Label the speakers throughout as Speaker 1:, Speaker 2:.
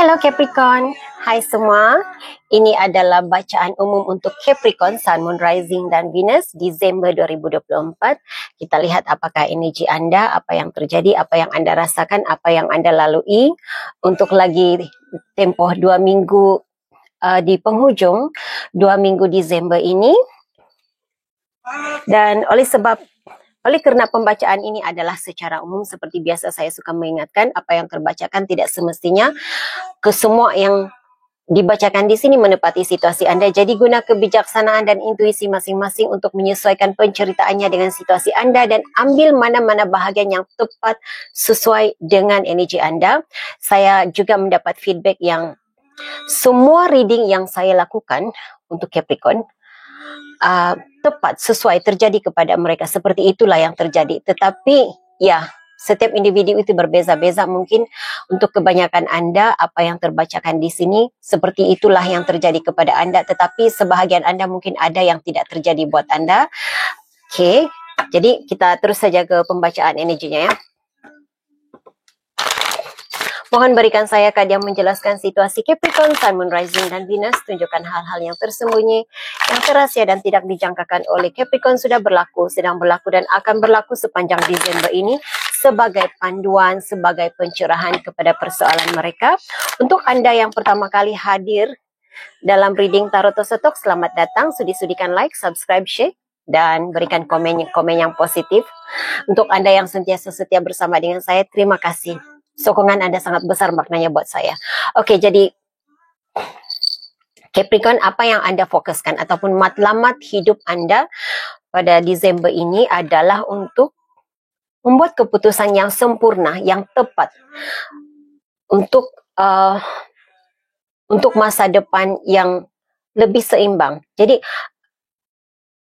Speaker 1: Hello Capricorn, hai semua. Ini adalah bacaan umum untuk Capricorn, Sun, Moon, Rising dan Venus Disember 2024. Kita lihat apakah energi anda, apa yang terjadi, apa yang anda rasakan, apa yang anda lalui untuk lagi tempoh 2 minggu di penghujung 2 minggu Disember ini. Dan oleh kerana pembacaan ini adalah secara umum, seperti biasa saya suka mengingatkan, apa yang terbacakan tidak semestinya ke semua yang dibacakan di sini menepati situasi anda. Jadi guna kebijaksanaan dan intuisi masing-masing untuk menyesuaikan penceritaannya dengan situasi anda dan ambil mana-mana bahagian yang tepat sesuai dengan energi anda. Saya juga mendapat feedback yang semua reading yang saya lakukan untuk Capricorn tepat, sesuai, terjadi kepada mereka. Seperti itulah yang terjadi. Tetapi ya, setiap individu itu berbeza-beza. Mungkin untuk kebanyakan anda, apa yang terbacakan di sini, seperti itulah yang terjadi kepada anda. Tetapi sebahagian anda mungkin ada yang tidak terjadi buat anda. Oke, jadi kita terus saja ke pembacaan energinya ya. Mohon berikan saya kad yang menjelaskan situasi Capricorn, Sun, Moon, Rising dan Venus. Tunjukkan hal-hal yang tersembunyi, yang terahsia dan tidak dijangkakan oleh Capricorn sudah berlaku, sedang berlaku dan akan berlaku sepanjang Desember ini sebagai panduan, sebagai pencerahan kepada persoalan mereka. Untuk anda yang pertama kali hadir dalam reading Tarot Tosotok, selamat datang. Sudi-sudikan like, subscribe, share dan berikan komen yang positif. Untuk anda yang sentiasa setia bersama dengan saya, terima kasih. Sokongan anda sangat besar maknanya buat saya. Oke, jadi Capricorn, apa yang anda fokuskan ataupun matlamat hidup anda pada Desember ini adalah untuk membuat keputusan yang sempurna, yang tepat untuk masa depan yang lebih seimbang. Jadi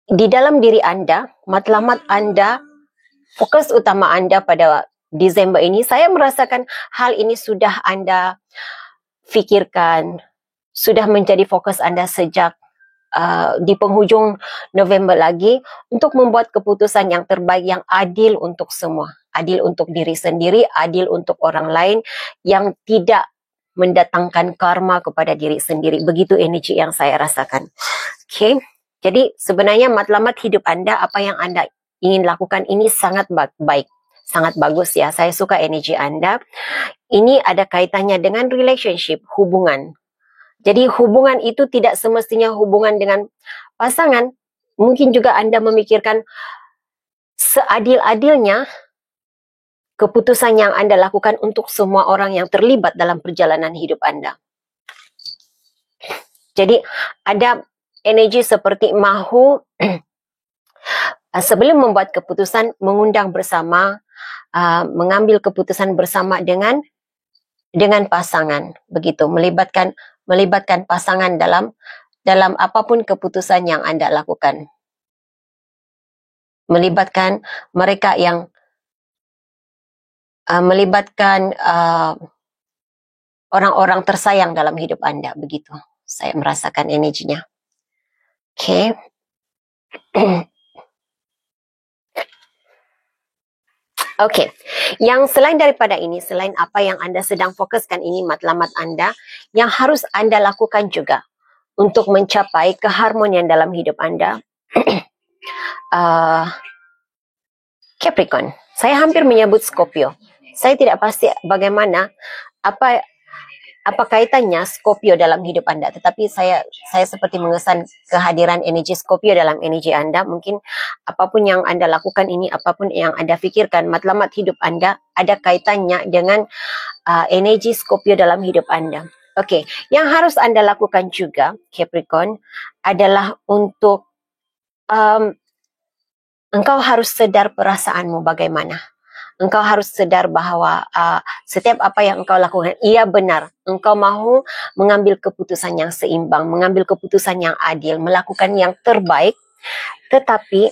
Speaker 1: di dalam diri anda, matlamat anda, fokus utama anda pada Desember ini, saya merasakan hal ini sudah anda fikirkan, sudah menjadi fokus anda sejak di penghujung November lagi, untuk membuat keputusan yang terbaik, yang adil untuk semua. Adil untuk diri sendiri, adil untuk orang lain, yang tidak mendatangkan karma kepada diri sendiri. Begitu energi yang saya rasakan. Oke, jadi sebenarnya matlamat hidup anda, apa yang anda ingin lakukan ini sangat baik. Sangat bagus ya, saya suka energi anda. Ini ada kaitannya dengan relationship, hubungan. Jadi hubungan itu tidak semestinya hubungan dengan pasangan. Mungkin juga anda memikirkan seadil-adilnya keputusan yang anda lakukan untuk semua orang yang terlibat dalam perjalanan hidup anda. Jadi ada energi seperti mahu sebelum membuat keputusan, mengundang bersama, mengambil keputusan bersama dengan pasangan, begitu, melibatkan pasangan dalam apapun keputusan yang anda lakukan, melibatkan mereka yang melibatkan orang-orang tersayang dalam hidup anda, begitu saya merasakan energinya. Oke. Oke, yang selain daripada ini, selain apa yang anda sedang fokuskan ini, matlamat anda, yang harus anda lakukan juga untuk mencapai keharmonian dalam hidup anda. Capricorn, saya hampir menyebut Scorpio. Saya tidak pasti bagaimana, apa kaitannya Scorpio dalam hidup anda, tetapi saya seperti mengesan kehadiran energi Scorpio dalam energi anda. Mungkin apapun yang anda lakukan ini, apapun yang anda fikirkan, matlamat hidup anda ada kaitannya dengan energi Scorpio dalam hidup anda. Oke, yang harus anda lakukan juga Capricorn adalah untuk engkau harus sedar perasaanmu bagaimana. Engkau harus sedar bahwa setiap apa yang engkau lakukan, ia benar. Engkau mahu mengambil keputusan yang seimbang, mengambil keputusan yang adil, melakukan yang terbaik. Tetapi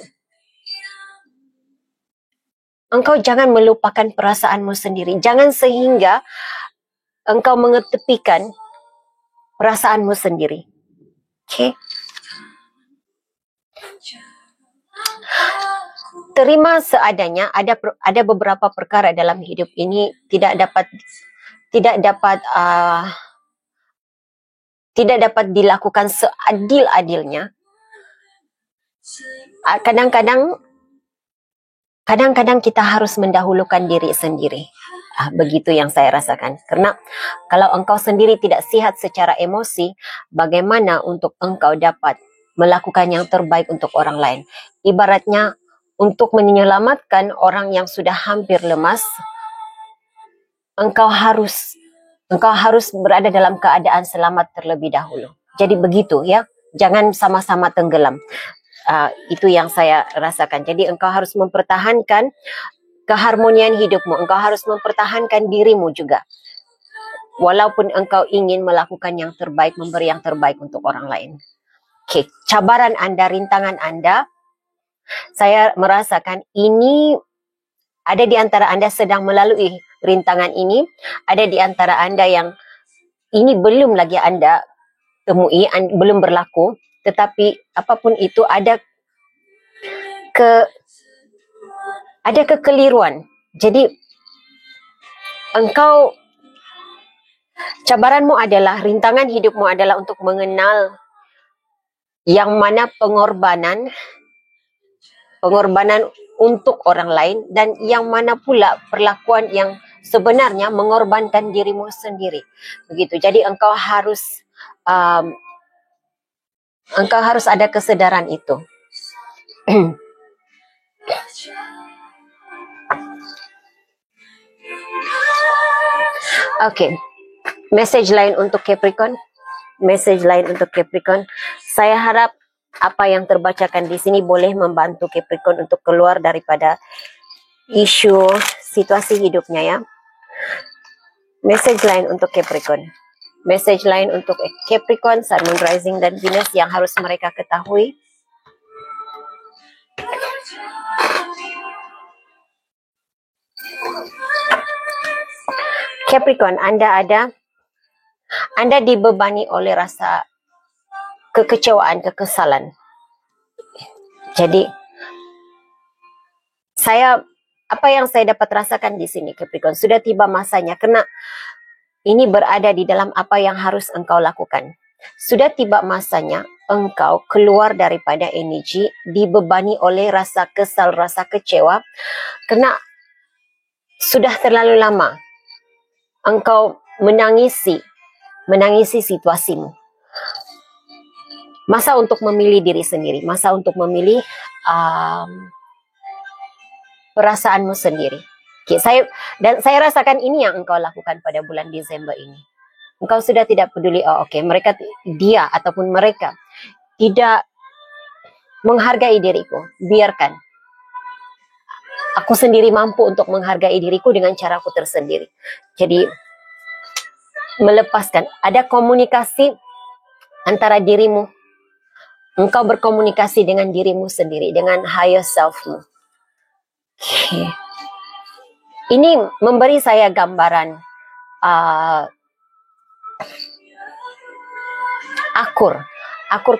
Speaker 1: engkau jangan melupakan perasaanmu sendiri. Jangan sehingga engkau mengetepikan perasaanmu sendiri. Oke? Terima seadanya. Ada beberapa perkara dalam hidup ini tidak dapat tidak dapat dilakukan seadil-adilnya, kadang-kadang kita harus mendahulukan diri sendiri. Begitu yang saya rasakan. Karena kalau engkau sendiri tidak sihat secara emosi, bagaimana untuk engkau dapat melakukan yang terbaik untuk orang lain? Ibaratnya untuk menyelamatkan orang yang sudah hampir lemas, engkau harus berada dalam keadaan selamat terlebih dahulu. Jadi begitu ya, jangan sama-sama tenggelam. Itu yang saya rasakan. Jadi engkau harus mempertahankan keharmonian hidupmu. Engkau harus mempertahankan dirimu juga. Walaupun engkau ingin melakukan yang terbaik, memberi yang terbaik untuk orang lain. Oke, cabaran Anda, rintangan Anda, saya merasakan ini ada di antara Anda sedang melalui rintangan ini, ada di antara Anda yang ini belum lagi Anda temui, belum berlaku, tetapi apapun itu ada kekeliruan. Jadi engkau, cabaranmu adalah, rintangan hidupmu adalah untuk mengenal yang mana pengorbanan untuk orang lain, dan yang mana pula perlakuan yang sebenarnya mengorbankan dirimu sendiri. Begitu. Jadi engkau harus ada kesadaran itu. Oke. Message lain untuk Capricorn. Saya harap apa yang terbacakan di sini boleh membantu Capricorn untuk keluar daripada isu situasi hidupnya ya. Message lain untuk Capricorn. Sun, Moon, Rising, dan Venus yang harus mereka ketahui. Capricorn, Anda dibebani oleh rasa kekecewaan, kekesalan. Jadi apa yang saya dapat rasakan di sini, Capricorn, sudah tiba masanya, karena ini berada di dalam apa yang harus engkau lakukan. Sudah tiba masanya engkau keluar daripada energi dibebani oleh rasa kesal, rasa kecewa, karena sudah terlalu lama engkau menangisi situasimu. Masa untuk memilih diri sendiri, masa untuk memilih perasaanmu sendiri. Okay, saya rasakan ini yang engkau lakukan pada bulan Desember ini. Engkau sudah tidak peduli, dia ataupun mereka tidak menghargai diriku. Biarkan. Aku sendiri mampu untuk menghargai diriku dengan caraku tersendiri. Jadi, melepaskan. Ada komunikasi antara dirimu. Engkau berkomunikasi dengan dirimu sendiri, dengan higher self-mu. Okay. Ini memberi saya gambaran akur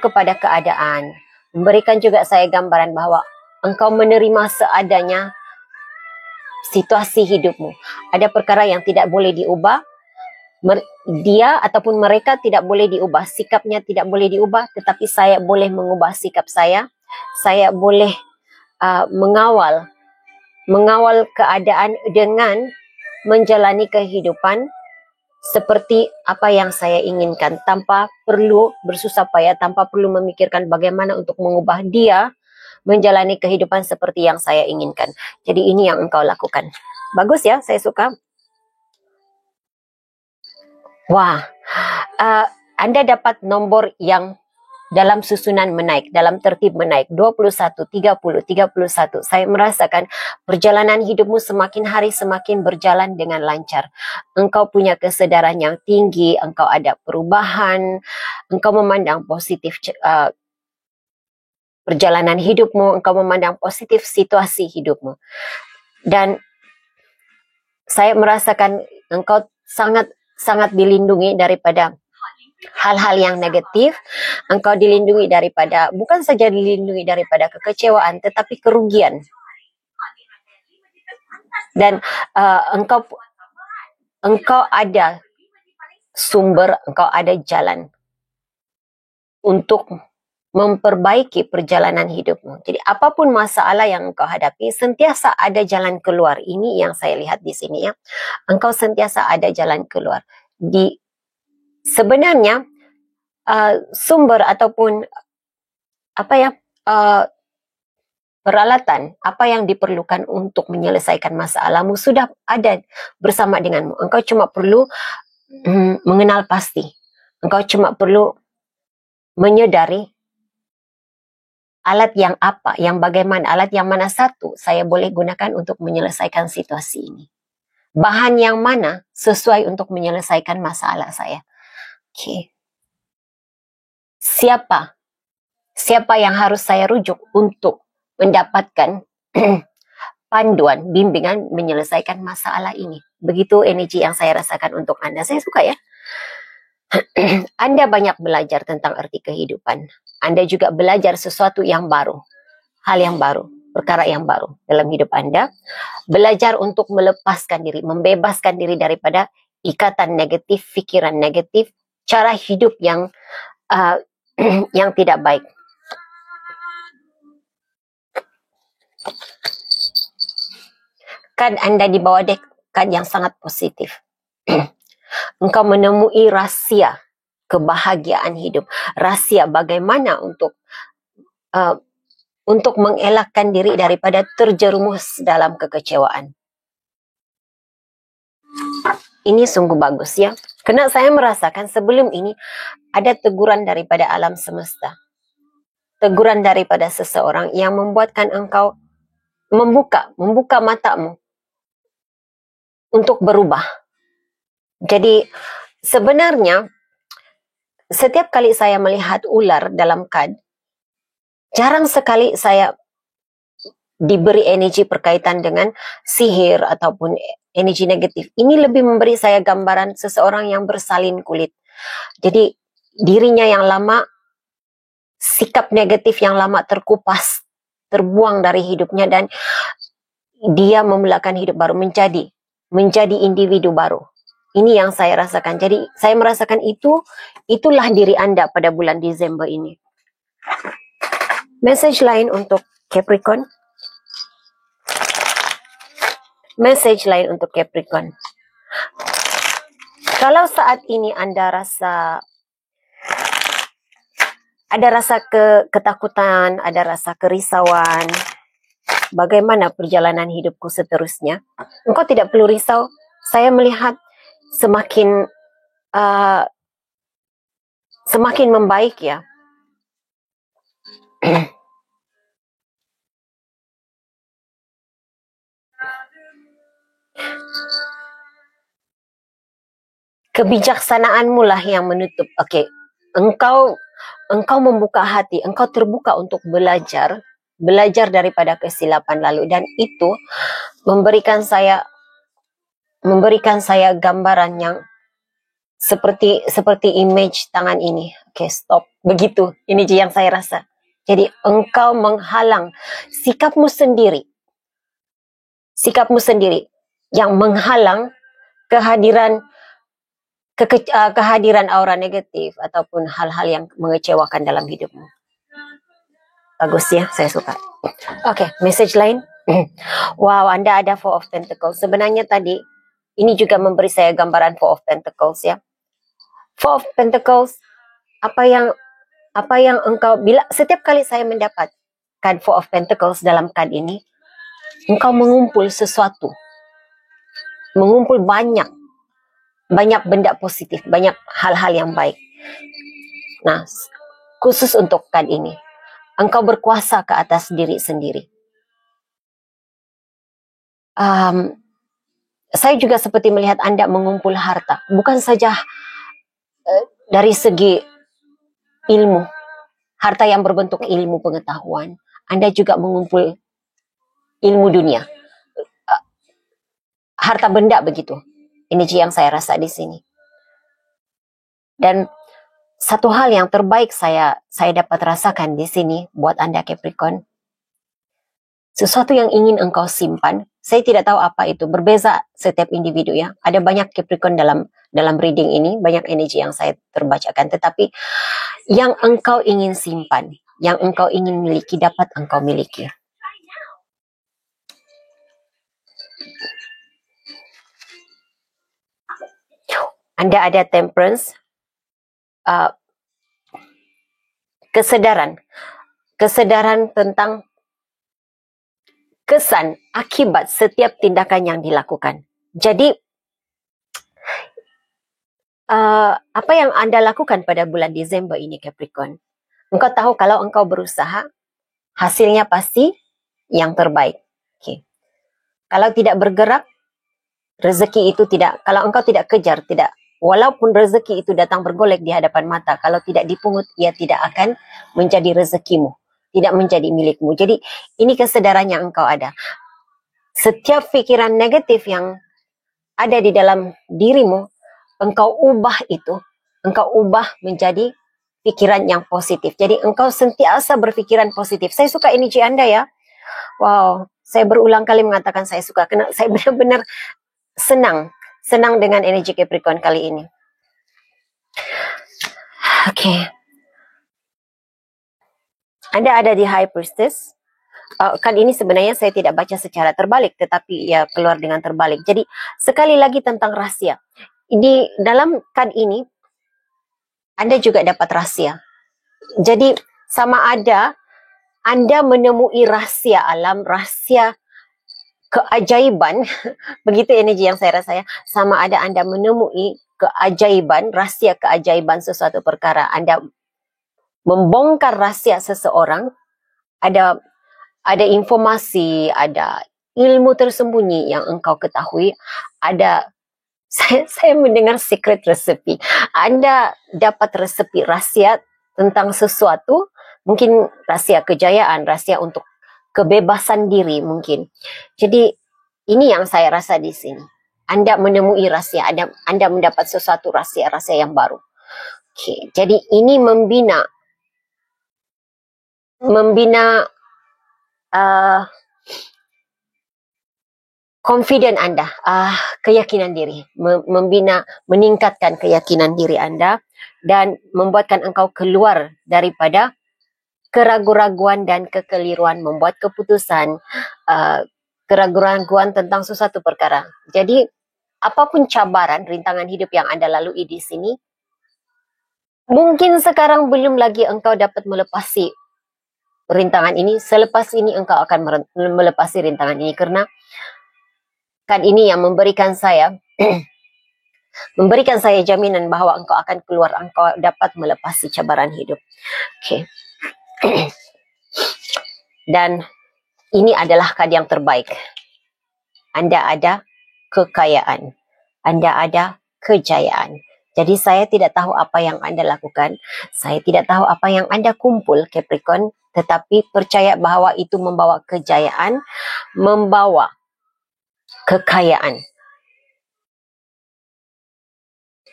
Speaker 1: kepada keadaan. Memberikan juga saya gambaran bahwa engkau menerima seadanya situasi hidupmu. Ada perkara yang tidak boleh diubah. Dia ataupun mereka tidak boleh diubah. Sikapnya tidak boleh diubah. Tetapi saya boleh mengubah sikap saya. Saya boleh mengawal keadaan dengan menjalani kehidupan seperti apa yang saya inginkan, tanpa perlu bersusah payah, tanpa perlu memikirkan bagaimana untuk mengubah dia menjalani kehidupan seperti yang saya inginkan. Jadi ini yang engkau lakukan. Bagus ya, saya suka. Wah, Anda dapat nomor yang dalam susunan menaik, dalam tertib menaik, 21, 30, 31. Saya merasakan perjalanan hidupmu semakin hari semakin berjalan dengan lancar. Engkau punya kesadaran yang tinggi, engkau ada perubahan, engkau memandang positif perjalanan hidupmu, engkau memandang positif situasi hidupmu. Dan saya merasakan engkau sangat dilindungi daripada hal-hal yang negatif. Engkau dilindungi daripada, bukan saja dilindungi daripada kekecewaan, tetapi kerugian. Dan engkau ada sumber, engkau ada jalan untuk memperbaiki perjalanan hidupmu. Jadi apapun masalah yang engkau hadapi, sentiasa ada jalan keluar. Ini yang saya lihat di sini ya. Engkau sentiasa ada jalan keluar. Sebenarnya sumber ataupun peralatan apa yang diperlukan untuk menyelesaikan masalahmu sudah ada bersama denganmu. Engkau cuma perlu mengenal pasti. Engkau cuma perlu menyadari alat yang apa, yang bagaimana, alat yang mana satu saya boleh gunakan untuk menyelesaikan situasi ini. Bahan yang mana sesuai untuk menyelesaikan masalah saya. Okay. Siapa yang harus saya rujuk untuk mendapatkan panduan, bimbingan menyelesaikan masalah ini. Begitu energi yang saya rasakan untuk Anda. Saya suka ya. Anda banyak belajar tentang arti kehidupan. Anda juga belajar sesuatu yang baru. Hal yang baru, perkara yang baru dalam hidup Anda. Belajar untuk melepaskan diri, membebaskan diri daripada ikatan negatif, pikiran negatif, cara hidup yang tidak baik. Kad Anda di bawah dek, kad yang sangat positif. Engkau menemui rahasia kebahagiaan hidup, rahasia bagaimana untuk mengelakkan diri daripada terjerumus dalam kekecewaan. Ini sungguh bagus ya. Karena saya merasakan sebelum ini ada teguran daripada alam semesta. Teguran daripada seseorang yang membuatkan engkau membuka matamu untuk berubah. Jadi sebenarnya setiap kali saya melihat ular dalam kad, jarang sekali saya diberi energi berkaitan dengan sihir ataupun energi negatif. Ini lebih memberi saya gambaran seseorang yang bersalin kulit. Jadi dirinya yang lama, sikap negatif yang lama terkupas, terbuang dari hidupnya, dan dia memulakan hidup baru, menjadi individu baru. Ini yang saya rasakan. Jadi saya merasakan itulah diri Anda pada bulan Desember ini. Message lain untuk Capricorn. Message lain untuk Capricorn. Kalau saat ini Anda ada rasa ketakutan, ada rasa kerisauan, bagaimana perjalanan hidupku seterusnya? Engkau tidak perlu risau. Saya melihat semakin membaik ya. Kebijaksanaanmu lah yang menutup. Oke, engkau membuka hati, engkau terbuka untuk belajar daripada kesilapan lalu, dan itu memberikan saya gambaran yang seperti image tangan ini. Oke, stop. Begitu ini yang saya rasa. Jadi engkau menghalang sikapmu sendiri yang menghalang kehadiran aura negatif ataupun hal-hal yang mengecewakan dalam hidupmu. Bagus ya, saya suka. Oke, message lain. Wow, Anda ada Four of Pentacles. Sebenarnya tadi ini juga memberi saya gambaran Four of Pentacles ya. Four of Pentacles, apa yang engkau, bila setiap kali saya mendapat card Four of Pentacles dalam card ini, engkau mengumpul sesuatu, mengumpul banyak benda positif, banyak hal-hal yang baik. Nah, khusus untuk card ini, engkau berkuasa ke atas diri sendiri. Saya juga seperti melihat Anda mengumpul harta, bukan saja dari segi ilmu, harta yang berbentuk ilmu pengetahuan. Anda juga mengumpul ilmu dunia, harta benda begitu. Energi yang saya rasa di sini. Dan satu hal yang terbaik saya dapat rasakan di sini buat Anda Capricorn, sesuatu yang ingin engkau simpan. Saya tidak tahu apa itu, berbeza setiap individu ya. Ada banyak Capricorn dalam dalam reading ini, banyak energi yang saya terbacakan. Tetapi yang engkau ingin simpan, yang engkau ingin miliki, dapat engkau miliki. Anda ada temperance, kesedaran tentang kesan akibat setiap tindakan yang dilakukan. Jadi apa yang anda lakukan pada bulan Disember ini, Capricorn? Engkau tahu kalau engkau berusaha, hasilnya pasti yang terbaik. Okay. Kalau tidak bergerak, rezeki itu tidak. Kalau engkau tidak kejar, tidak. Walaupun rezeki itu datang bergolek di hadapan mata, kalau tidak dipungut, ia tidak akan menjadi rezekimu, tidak menjadi milikmu. Jadi ini kesadaran yang engkau ada. Setiap pikiran negatif yang ada di dalam dirimu, engkau ubah itu, engkau ubah menjadi pikiran yang positif. Jadi engkau sentiasa berpikiran positif. Saya suka energi anda ya. Wow, saya berulang kali mengatakan saya suka. Karena saya benar-benar senang dengan energi Capricorn kali ini. Oke. Anda ada di High Priestess. Kan ini sebenarnya saya tidak baca secara terbalik, tetapi ya keluar dengan terbalik. Jadi sekali lagi tentang rahasia. Di dalam kad ini, Anda juga dapat rahasia. Jadi sama ada Anda menemui rahasia alam, rahasia keajaiban, begitu energi yang saya rasa ya. Sama ada Anda menemui keajaiban, rahasia keajaiban sesuatu perkara. Anda membongkar rahasia seseorang, ada informasi, ada ilmu tersembunyi yang engkau ketahui, ada saya mendengar secret recipe. Anda dapat resepi rahasia tentang sesuatu, mungkin rahasia kejayaan, rahasia untuk kebebasan diri mungkin. Jadi ini yang saya rasa di sini. Anda menemui rahasia, Anda mendapat sesuatu rahasia yang baru. Okay. Jadi ini membina confident Anda, keyakinan diri, meningkatkan keyakinan diri Anda dan membuatkan engkau keluar daripada keraguan-raguan dan kekeliruan membuat keputusan, keraguan-raguan tentang sesuatu perkara. Jadi apapun cabaran, rintangan hidup yang Anda lalui di sini, mungkin sekarang belum lagi engkau dapat melepasi rintangan ini. Selepas ini engkau akan melepasi rintangan ini, karena kan ini yang memberikan saya jaminan bahwa engkau akan keluar, engkau dapat melepasi cabaran hidup. Oke. Dan ini adalah kad yang terbaik. Anda ada kekayaan, Anda ada kejayaan. Jadi saya tidak tahu apa yang Anda lakukan, saya tidak tahu apa yang Anda kumpul, Capricorn, tetapi percaya bahwa itu membawa kejayaan, membawa kekayaan.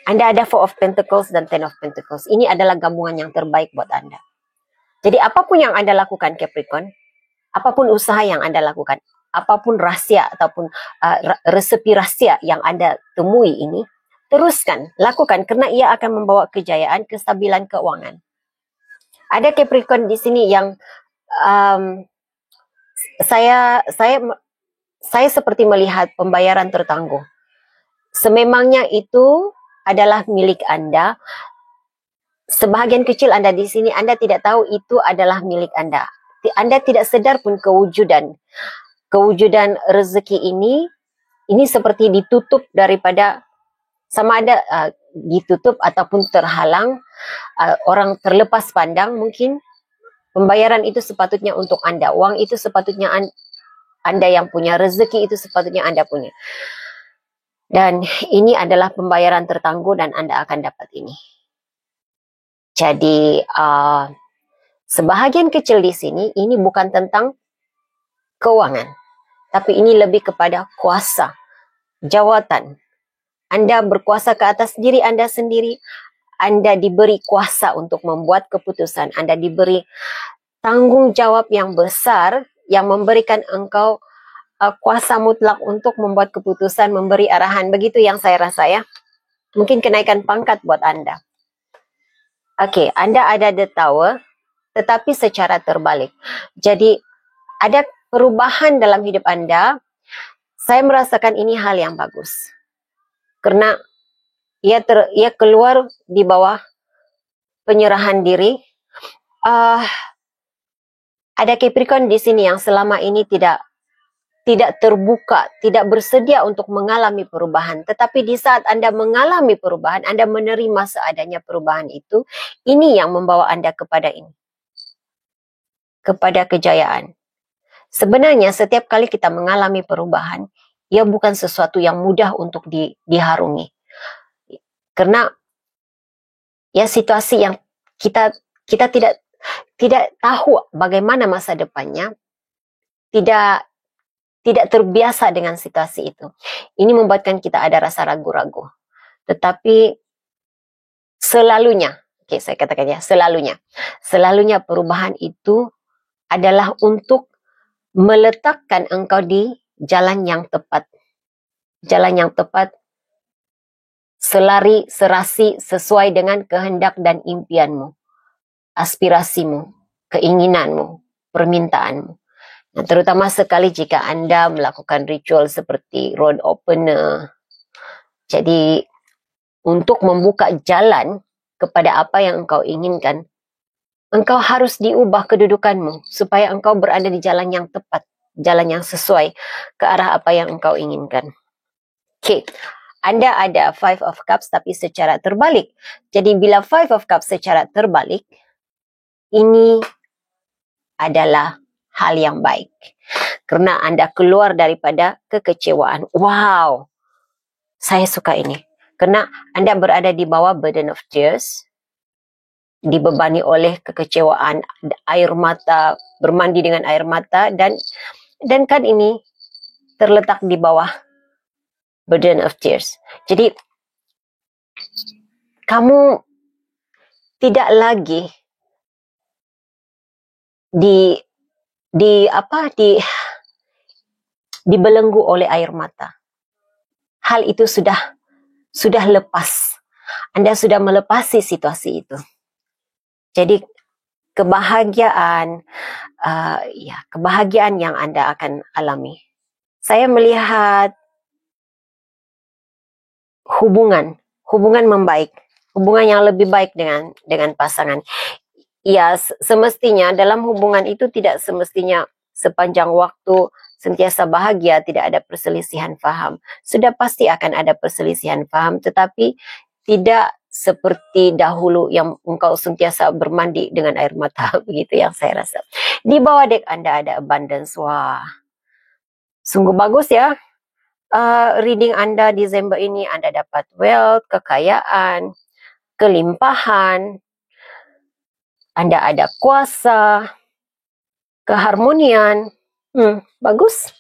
Speaker 1: Anda ada Four of Pentacles dan Ten of Pentacles. Ini adalah gabungan yang terbaik buat Anda. Jadi apapun yang Anda lakukan, Capricorn, apapun usaha yang Anda lakukan, apapun rahasia ataupun resepi rahasia yang Anda temui ini, teruskan, lakukan, karena ia akan membawa kejayaan, kestabilan keuangan. Ada Capricorn di sini yang saya seperti melihat pembayaran tertangguh. Sememangnya itu adalah milik Anda. Sebahagian kecil Anda di sini, Anda tidak tahu itu adalah milik Anda. Anda tidak sadar pun kewujudan rezeki ini seperti ditutup daripada, sama ada ditutup ataupun terhalang, orang terlepas pandang mungkin. Pembayaran itu sepatutnya untuk Anda, uang itu sepatutnya Anda yang punya, rezeki itu sepatutnya Anda punya. Dan ini adalah pembayaran tertangguh dan Anda akan dapat ini. Jadi sebahagian kecil di sini ini bukan tentang keuangan, tapi ini lebih kepada kuasa, jawatan. Anda berkuasa ke atas diri Anda sendiri. Anda diberi kuasa untuk membuat keputusan. Anda diberi tanggung jawab yang besar yang memberikan engkau kuasa mutlak untuk membuat keputusan, memberi arahan. Begitu yang saya rasa ya. Mungkin kenaikan pangkat buat anda. Okey, anda ada the tower, tetapi secara terbalik. Jadi, ada perubahan dalam hidup anda. Saya merasakan ini hal yang bagus. Kerana ia keluar di bawah penyerahan diri. Ada Capricorn di sini yang selama ini tidak terbuka, tidak bersedia untuk mengalami perubahan. Tetapi di saat anda mengalami perubahan, anda menerima seadanya perubahan itu, ini yang membawa anda kepada ini. Kepada kejayaan. Sebenarnya setiap kali kita mengalami perubahan, ia bukan sesuatu yang mudah untuk diharungi. Karena ya situasi yang kita tidak tahu bagaimana masa depannya, tidak terbiasa dengan situasi itu. Ini membuatkan kita ada rasa ragu-ragu. Tetapi selalunya, saya katakan ya, selalunya perubahan itu adalah untuk meletakkan engkau di jalan yang tepat. Jalan yang tepat, serasi sesuai dengan kehendak dan impianmu, aspirasimu, keinginanmu, permintaanmu. Nah, terutama sekali jika anda melakukan ritual seperti road opener. Jadi, untuk membuka jalan kepada apa yang engkau inginkan, engkau harus diubah kedudukanmu supaya engkau berada di jalan yang tepat, jalan yang sesuai ke arah apa yang engkau inginkan. Okey, anda ada Five of Cups tapi secara terbalik. Jadi, bila Five of Cups secara terbalik, ini adalah hal yang baik. Kerana anda keluar daripada kekecewaan. Wow, saya suka ini. Kerana anda berada di bawah burden of tears, dibebani oleh kekecewaan, air mata, bermandi dengan air mata, dan kan ini terletak di bawah burden of tears. Jadi, kamu tidak lagi dibelenggu oleh air mata. Hal itu sudah lepas. Anda sudah melepasi situasi itu. Jadi kebahagiaan yang anda akan alami. Saya melihat hubungan membaik, hubungan yang lebih baik dengan pasangan. Ya, semestinya dalam hubungan itu tidak semestinya sepanjang waktu sentiasa bahagia, tidak ada perselisihan faham. Sudah pasti akan ada perselisihan faham, tetapi tidak seperti dahulu yang engkau sentiasa bermandi dengan air mata. Begitu yang saya rasa. Di bawah dek anda ada abundance. Wah, sungguh bagus ya. Reading anda Desember ini, anda dapat wealth, kekayaan, kelimpahan. Anda ada kuasa, keharmonian. Bagus.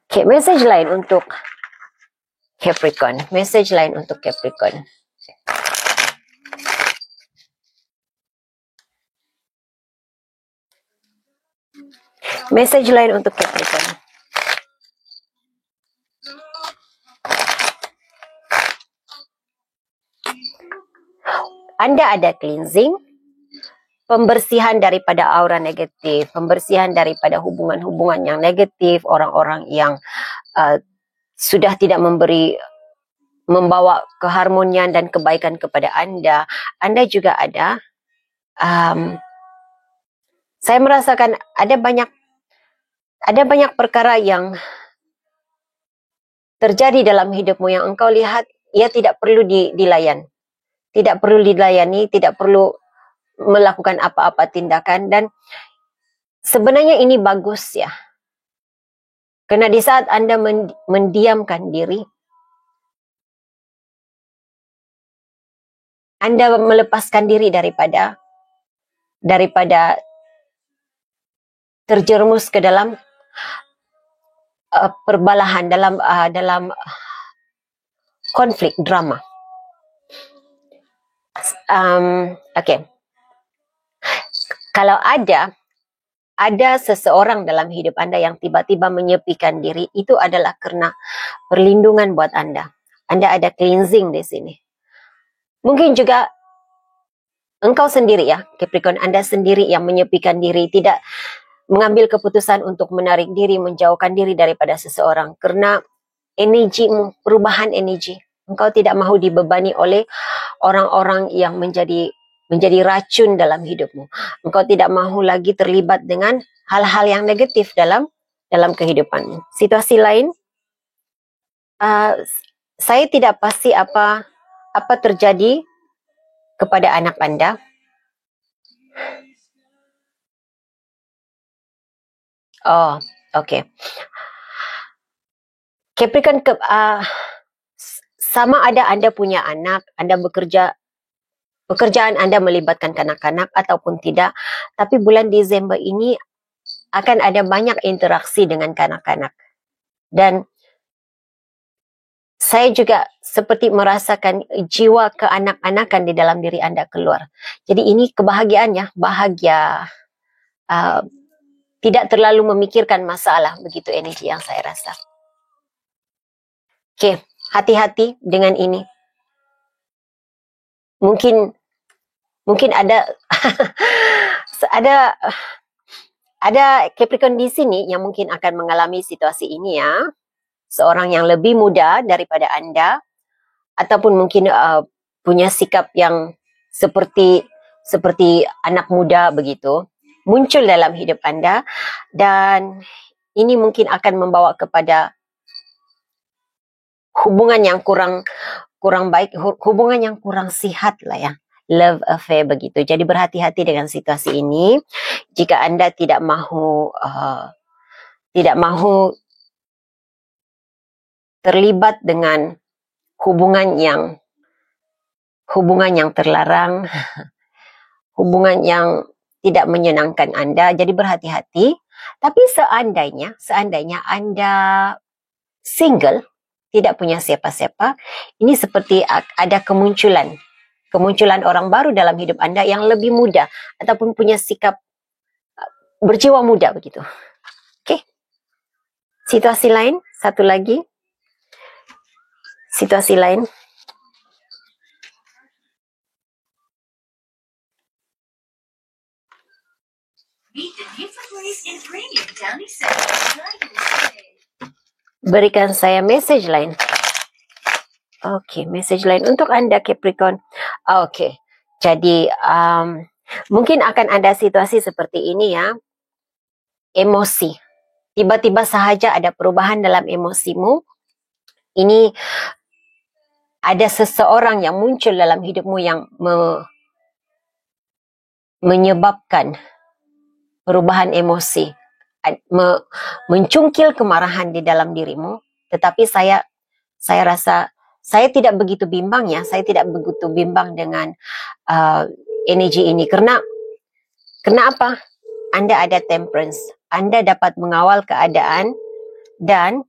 Speaker 1: Okay, message lain untuk Capricorn. Message lain untuk Capricorn. Message lain untuk Capricorn. Anda ada cleansing, pembersihan daripada aura negatif, pembersihan daripada hubungan-hubungan yang negatif, orang-orang yang sudah tidak membawa keharmonian dan kebaikan kepada anda. Anda juga ada, saya merasakan ada banyak perkara yang terjadi dalam hidupmu yang engkau lihat ia tidak perlu dilayan. Tidak perlu dilayani, tidak perlu melakukan apa-apa tindakan, dan sebenarnya ini bagus ya. Kerana di saat anda mendiamkan diri, anda melepaskan diri daripada terjerumus ke dalam perbalahan, dalam konflik, drama. Okay. Kalau ada seseorang dalam hidup anda yang tiba-tiba menyepikan diri, itu adalah kerana perlindungan buat anda. Anda ada cleansing di sini. Mungkin juga engkau sendiri ya, Capricorn, Anda sendiri yang menyepikan diri, tidak mengambil keputusan untuk menarik diri, menjauhkan diri daripada seseorang. Karena energimu, perubahan energi. Engkau tidak mahu dibebani oleh orang-orang yang menjadi racun dalam hidupmu. Engkau tidak mahu lagi terlibat dengan hal-hal yang negatif dalam kehidupanmu. Situasi lain, saya tidak pasti apa terjadi kepada anak Anda. Oh, okay. Capricorn, sama ada Anda punya anak, Anda pekerjaan Anda melibatkan kanak-kanak ataupun tidak, tapi bulan Desember ini akan ada banyak interaksi dengan kanak-kanak. Dan saya juga seperti merasakan jiwa keanak-anakan di dalam diri Anda keluar. Jadi ini kebahagiaannya, bahagia, tidak terlalu memikirkan masalah, begitu energi yang saya rasa. Oke, hati-hati dengan ini. Mungkin ada ada Capricorn di sini yang mungkin akan mengalami situasi ini ya. Seorang yang lebih muda daripada Anda, ataupun mungkin punya sikap yang seperti anak muda begitu, muncul dalam hidup Anda, dan ini mungkin akan membawa kepada hubungan yang kurang baik, hubungan yang kurang sihat lah ya, love affair begitu. Jadi berhati-hati dengan situasi ini. Jika Anda tidak mahu terlibat dengan hubungan yang terlarang, hubungan yang tidak menyenangkan Anda, jadi berhati-hati. Tapi seandainya Anda single, tidak punya siapa-siapa, ini seperti ada kemunculan orang baru dalam hidup Anda yang lebih muda ataupun punya sikap berjiwa muda begitu. Oke. Situasi lain, satu lagi. Situasi lain. Berikan saya message lain. Oke, message lain untuk Anda Capricorn. Oke. Jadi mungkin akan ada situasi seperti ini ya. Emosi. Tiba-tiba sahaja ada perubahan dalam emosimu. Ini ada seseorang yang muncul dalam hidupmu yang menyebabkan perubahan emosi, mencungkil kemarahan di dalam dirimu. Tetapi saya rasa saya tidak begitu bimbang ya, saya tidak begitu bimbang dengan energi ini. Karena apa? Anda ada temperance, Anda dapat mengawal keadaan, dan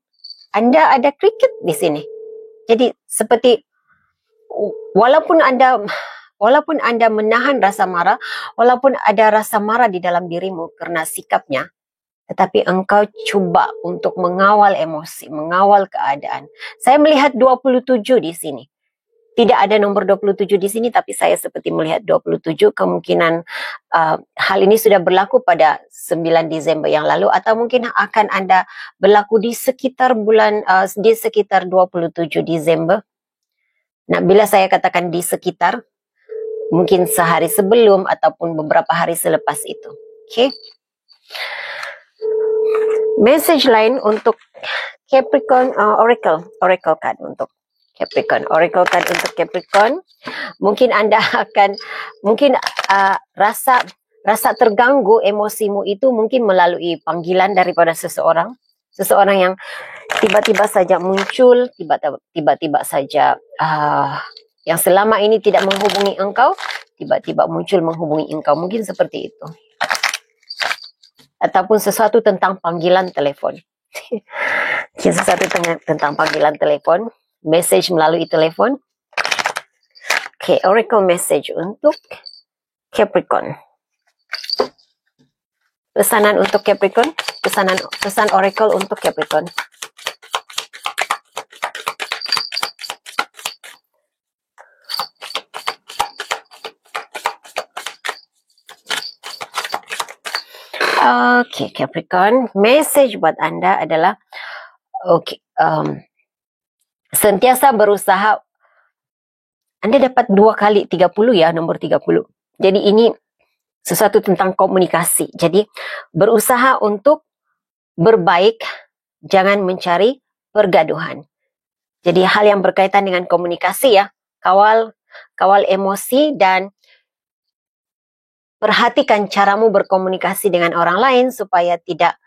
Speaker 1: Anda ada cricket di sini. Jadi seperti walaupun Anda menahan rasa marah, walaupun ada rasa marah di dalam dirimu karena sikapnya, tetapi engkau coba untuk mengawal emosi, mengawal keadaan. Saya melihat 27 di sini. Tidak ada nomor 27 di sini, tapi saya seperti melihat 27. Kemungkinan hal ini sudah berlaku pada 9 Desember yang lalu, atau mungkin akan Anda berlaku di sekitar 27 Desember. Nah, bila saya katakan di sekitar, mungkin sehari sebelum ataupun beberapa hari selepas itu. Oke. Message lain untuk Capricorn, Oracle card untuk Capricorn. Oracle card untuk Capricorn. Mungkin Anda akan rasa terganggu emosimu itu mungkin melalui panggilan daripada seseorang yang tiba-tiba saja muncul, tiba-tiba saja yang selama ini tidak menghubungi engkau, tiba-tiba muncul menghubungi engkau. Mungkin seperti itu. Ataupun sesuatu tentang panggilan telepon. Sesuatu tentang panggilan telepon, message melalui telepon. Oke, Oracle message untuk Capricorn. Pesanan untuk Capricorn, pesan Oracle untuk Capricorn. Oke, Capricorn, message buat Anda adalah sentiasa berusaha. Anda dapat 2 kali 30 ya, nomor 30. Jadi ini sesuatu tentang komunikasi. Jadi berusaha untuk berbaik, jangan mencari pergaduhan. Jadi hal yang berkaitan dengan komunikasi ya, kawal emosi dan perhatikan caramu berkomunikasi dengan orang lain supaya tidak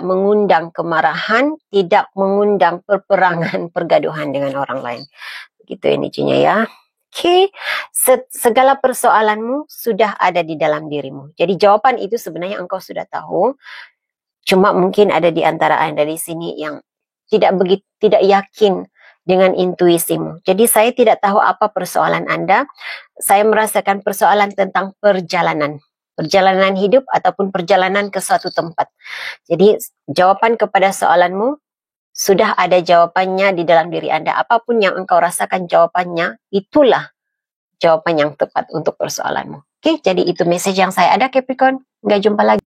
Speaker 1: mengundang kemarahan, tidak mengundang peperangan, pergaduhan dengan orang lain. Begitu energinya ya. Oke, segala persoalanmu sudah ada di dalam dirimu. Jadi jawaban itu sebenarnya engkau sudah tahu. Cuma mungkin ada di antara Anda di sini yang tidak yakin dengan intuisimu. Jadi saya tidak tahu apa persoalan Anda. Saya merasakan persoalan tentang perjalanan hidup ataupun perjalanan ke suatu tempat. Jadi jawaban kepada soalanmu sudah ada jawabannya di dalam diri Anda. Apapun yang engkau rasakan jawabannya, itulah jawaban yang tepat untuk persoalanmu. Oke, jadi itu message yang saya ada, Capricorn. Nggak jumpa lagi.